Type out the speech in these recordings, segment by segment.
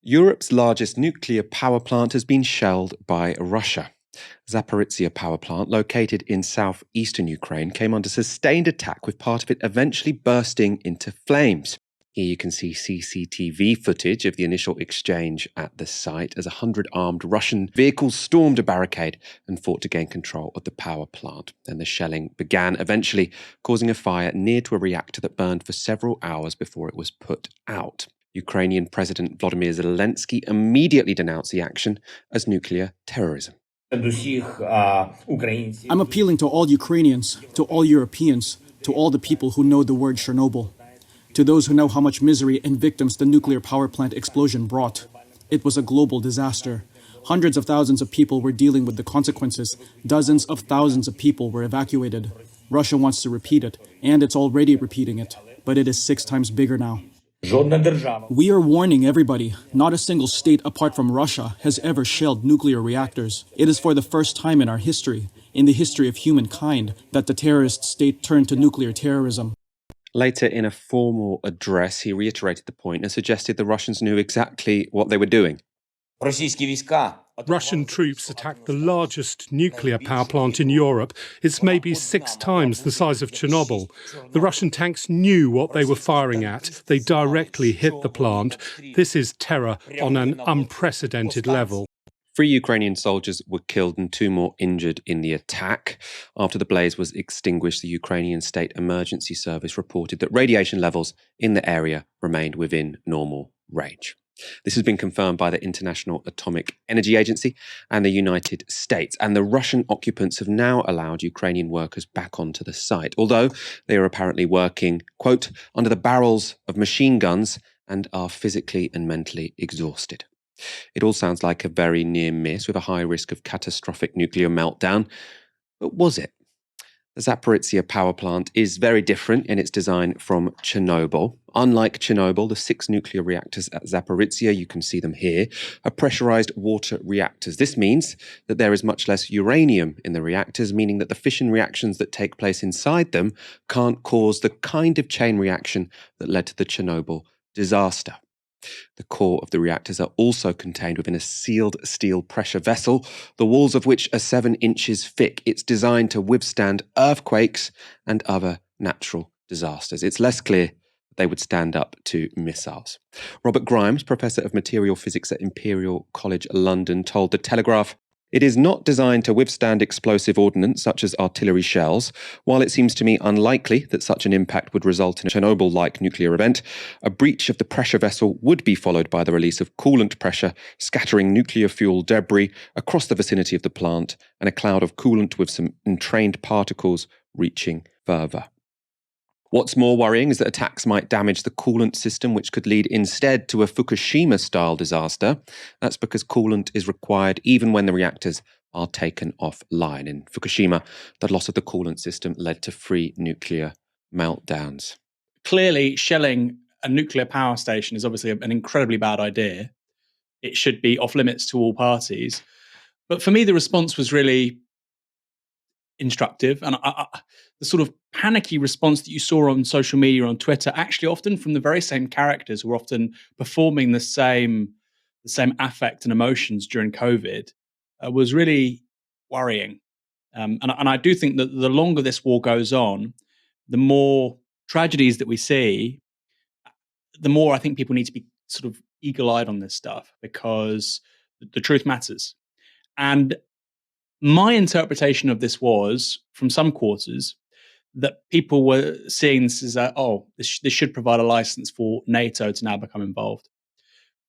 Europe's largest nuclear power plant has been shelled by Russia. Zaporizhzhia power plant, located in southeastern Ukraine, came under sustained attack, with part of it eventually bursting into flames. Here you can see CCTV footage of the initial exchange at the site as 100 armed Russian vehicles stormed a barricade and fought to gain control of the power plant. Then the shelling began, eventually causing a fire near to a reactor that burned for several hours before it was put out. Ukrainian President Volodymyr Zelensky immediately denounced the action as nuclear terrorism. I'm appealing to all Ukrainians, to all Europeans, to all the people who know the word Chernobyl, to those who know how much misery and victims the nuclear power plant explosion brought. It was a global disaster. Hundreds of thousands of people were dealing with the consequences. Dozens of thousands of people were evacuated. Russia wants to repeat it, and it's already repeating it, but it is 6 times bigger now. We are warning everybody. Not a single state apart from Russia has ever shelled nuclear reactors. It is for the first time in our history, in the history of humankind, that the terrorist state turned to nuclear terrorism. Later, in a formal address, he reiterated the point and suggested the Russians knew exactly what they were doing. Russian troops attacked the largest nuclear power plant in Europe. It's maybe 6 times the size of Chernobyl. The Russian tanks knew what they were firing at. They directly hit the plant. This is terror on an unprecedented level. 3 Ukrainian soldiers were killed and 2 more injured in the attack. After the blaze was extinguished, the Ukrainian State Emergency Service reported that radiation levels in the area remained within normal range. This has been confirmed by the International Atomic Energy Agency and the United States, and the Russian occupants have now allowed Ukrainian workers back onto the site, although they are apparently working, quote, under the barrels of machine guns and are physically and mentally exhausted. It all sounds like a very near miss with a high risk of catastrophic nuclear meltdown, but was it? The Zaporizhzhia power plant is very different in its design from Chernobyl. Unlike Chernobyl, the 6 nuclear reactors at Zaporizhzhia, you can see them here, are pressurized water reactors. This means that there is much less uranium in the reactors, meaning that the fission reactions that take place inside them can't cause the kind of chain reaction that led to the Chernobyl disaster. The core of the reactors are also contained within a sealed steel pressure vessel, the walls of which are 7 inches thick. It's designed to withstand earthquakes and other natural disasters. It's less clear that they would stand up to missiles. Robert Grimes, Professor of Material Physics at Imperial College London, told The Telegraph, "It is not designed to withstand explosive ordnance such as artillery shells. While it seems to me unlikely that such an impact would result in a Chernobyl-like nuclear event, a breach of the pressure vessel would be followed by the release of coolant pressure, scattering nuclear fuel debris across the vicinity of the plant, and a cloud of coolant with some entrained particles reaching further." What's more worrying is that attacks might damage the coolant system, which could lead instead to a Fukushima-style disaster. That's because coolant is required even when the reactors are taken offline. In Fukushima, the loss of the coolant system led to 3 nuclear meltdowns. Clearly, shelling a nuclear power station is obviously an incredibly bad idea. It should be off limits to all parties. But for me, the response was really instructive, and the sort of panicky response that you saw on social media, on Twitter, actually often from the very same characters who are often performing the same affect and emotions during COVID, was really worrying. And I do think that the longer this war goes on, the more tragedies that we see, the more I think people need to be sort of eagle-eyed on this stuff, because the truth matters. And my interpretation of this was, from some quarters, that people were seeing this as this should provide a license for NATO to now become involved.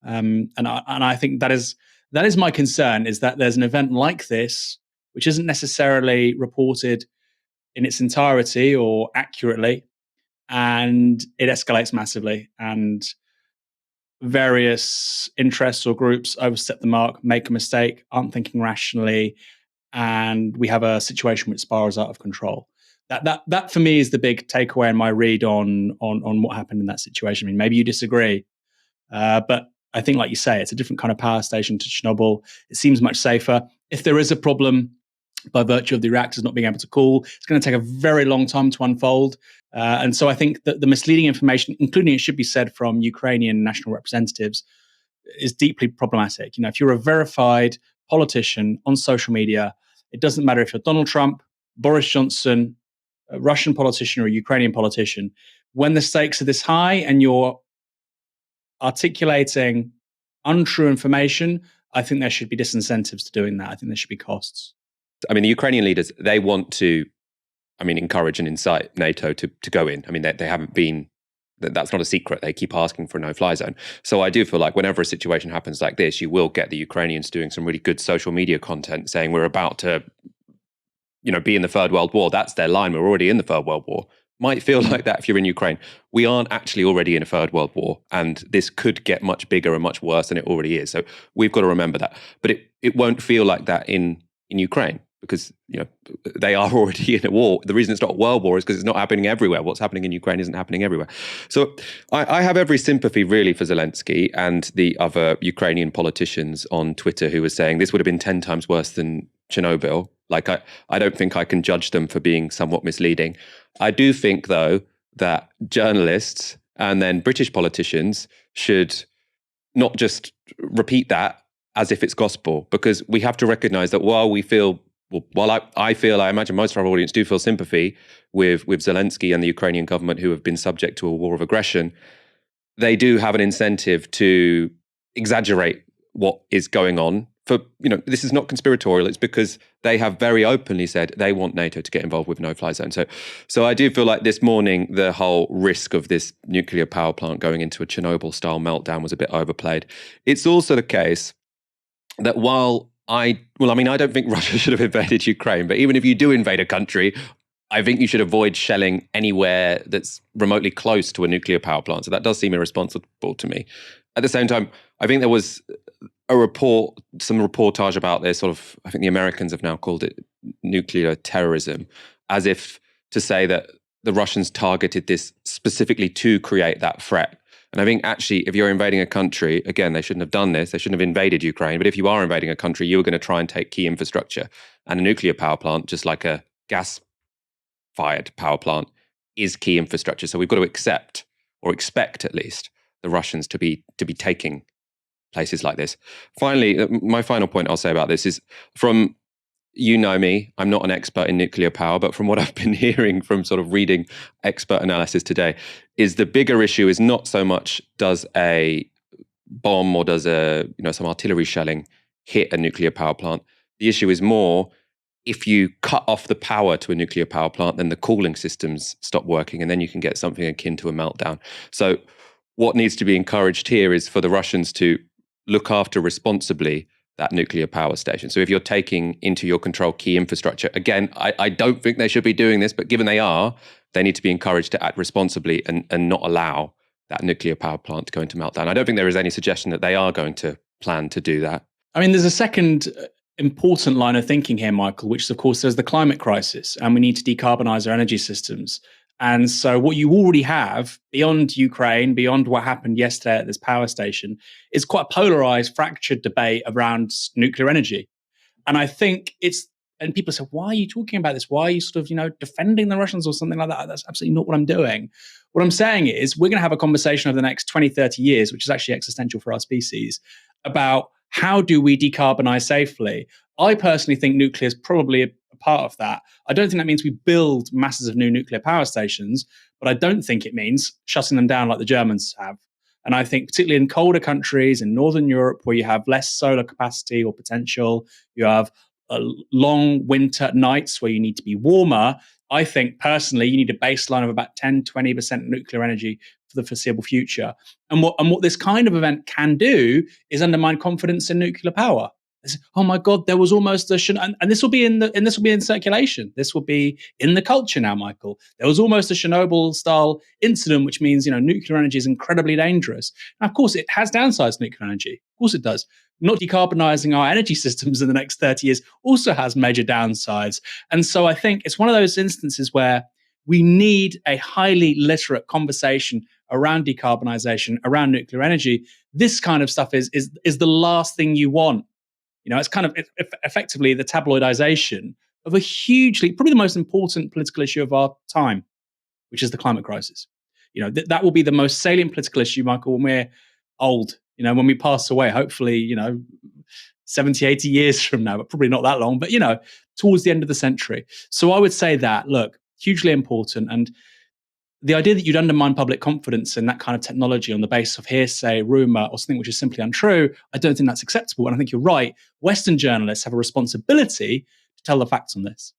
And I think that is my concern, is that there's an event like this which isn't necessarily reported in its entirety or accurately, and it escalates massively, and various interests or groups overstep the mark, make a mistake, aren't thinking rationally, and we have a situation which spirals out of control. That for me is the big takeaway in my read on what happened in that situation. I mean, maybe you disagree, but I think, like you say, it's a different kind of power station to Chernobyl. It seems much safer. If there is a problem by virtue of the reactors not being able to cool, it's going to take a very long time to unfold. And so I think that the misleading information, including, it should be said, from Ukrainian national representatives, is deeply problematic. If you're a verified politician on social media, it doesn't matter if you're Donald Trump, Boris Johnson, a Russian politician or a Ukrainian politician, when the stakes are this high and you're articulating untrue information, I think there should be disincentives to doing that. I think there should be costs. I mean, the Ukrainian leaders, they want to, encourage and incite NATO to go in. They haven't been, that's not a secret. They keep asking for a no-fly zone. So I do feel like whenever a situation happens like this, you will get the Ukrainians doing some really good social media content saying we're about to, be in the Third World War. That's their line. We're already in the Third World War. Might feel like that if you're in Ukraine. We aren't actually already in a Third World War, and this could get much bigger and much worse than it already is. So we've got to remember that. But it won't feel like that in Ukraine, because they are already in a war. The reason it's not a world war is because it's not happening everywhere. What's happening in Ukraine isn't happening everywhere. So I have every sympathy really for Zelensky and the other Ukrainian politicians on Twitter who were saying this would have been 10 times worse than Chernobyl. Like, I don't think I can judge them for being somewhat misleading. I do think, though, that journalists and then British politicians should not just repeat that as if it's gospel, because we have to recognize that while I imagine most of our audience do feel sympathy with Zelensky and the Ukrainian government who have been subject to a war of aggression, they do have an incentive to exaggerate what is going on. This is not conspiratorial. It's because they have very openly said they want NATO to get involved with no-fly zone. So I do feel like this morning, the whole risk of this nuclear power plant going into a Chernobyl-style meltdown was a bit overplayed. It's also the case that I don't think Russia should have invaded Ukraine, but even if you do invade a country, I think you should avoid shelling anywhere that's remotely close to a nuclear power plant. So that does seem irresponsible to me. At the same time, I think there was some reportage about this I think the Americans have now called it nuclear terrorism, as if to say that the Russians targeted this specifically to create that threat. And I think actually, if you're invading a country, again, they shouldn't have done this. They shouldn't have invaded Ukraine. But if you are invading a country, you're going to try and take key infrastructure. And a nuclear power plant, just like a gas-fired power plant, is key infrastructure. So we've got to accept, or expect at least, the Russians to be taking places like this. Finally, my final point I'll say about this is from, me, I'm not an expert in nuclear power, but from what I've been hearing from sort of reading expert analysis today, is the bigger issue is not so much does a bomb or does some artillery shelling hit a nuclear power plant. The issue is more, if you cut off the power to a nuclear power plant, then the cooling systems stop working, and then you can get something akin to a meltdown. So what needs to be encouraged here is for the Russians to look after responsibly that nuclear power station. So if you're taking into your control key infrastructure, again, I don't think they should be doing this, but given they are, they need to be encouraged to act responsibly and not allow that nuclear power plant to go into meltdown. I don't think there is any suggestion that they are going to plan to do that. There's a second important line of thinking here, Michael, which is, of course, there's the climate crisis, and we need to decarbonize our energy systems. And so what you already have beyond Ukraine, beyond what happened yesterday at this power station, is quite a polarized, fractured debate around nuclear energy. And I think and people say, why are you talking about this? Why are you sort of, defending the Russians or something like that? That's absolutely not what I'm doing. What I'm saying is we're going to have a conversation over the next 20, 30 years, which is actually existential for our species, about how do we decarbonize safely. I personally think nuclear is probably a part of that. I don't think that means we build masses of new nuclear power stations, but I don't think it means shutting them down like the Germans have. And I think particularly in colder countries in Northern Europe, where you have less solar capacity or potential, you have long winter nights where you need to be warmer. I think personally, you need a baseline of about 10, 20% nuclear energy for the foreseeable future. And what this kind of event can do is undermine confidence in nuclear power. Oh my God, there was almost and this will be in circulation. This will be in the culture now, Michael. There was almost a Chernobyl-style incident, which means nuclear energy is incredibly dangerous. Now, of course, it has downsides. Nuclear energy, of course, it does. Not decarbonizing our energy systems in the next 30 years also has major downsides. And so, I think it's one of those instances where we need a highly literate conversation around decarbonization, around nuclear energy. This kind of stuff is the last thing you want. It's kind of effectively the tabloidization of a probably the most important political issue of our time, which is the climate crisis. That will be the most salient political issue, Michael, when we're old, You know, when we pass away, hopefully, 70, 80 years from now, but probably not that long, but, towards the end of the century. So I would say that, look, hugely important. And the idea that you'd undermine public confidence in that kind of technology on the basis of hearsay, rumor, or something which is simply untrue, I don't think that's acceptable. And I think you're right. Western journalists have a responsibility to tell the facts on this.